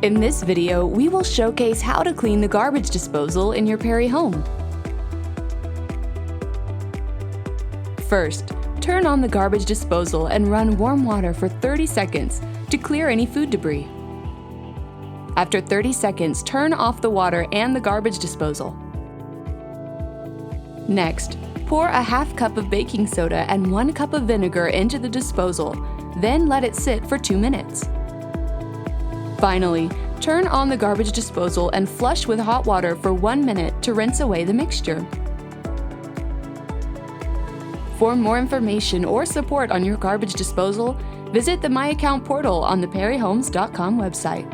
In this video, we will showcase how to clean the garbage disposal in your Perry home. First, turn on the garbage disposal and run warm water for 30 seconds to clear any food debris. After 30 seconds, turn off the water and the garbage disposal. Next, pour a half cup of baking soda and 1 cup of vinegar into the disposal, then let it sit for 2 minutes. Finally, turn on the garbage disposal and flush with hot water for 1 minute to rinse away the mixture. For more information or support on your garbage disposal, visit the MyAccount portal on the perryhomes.com website.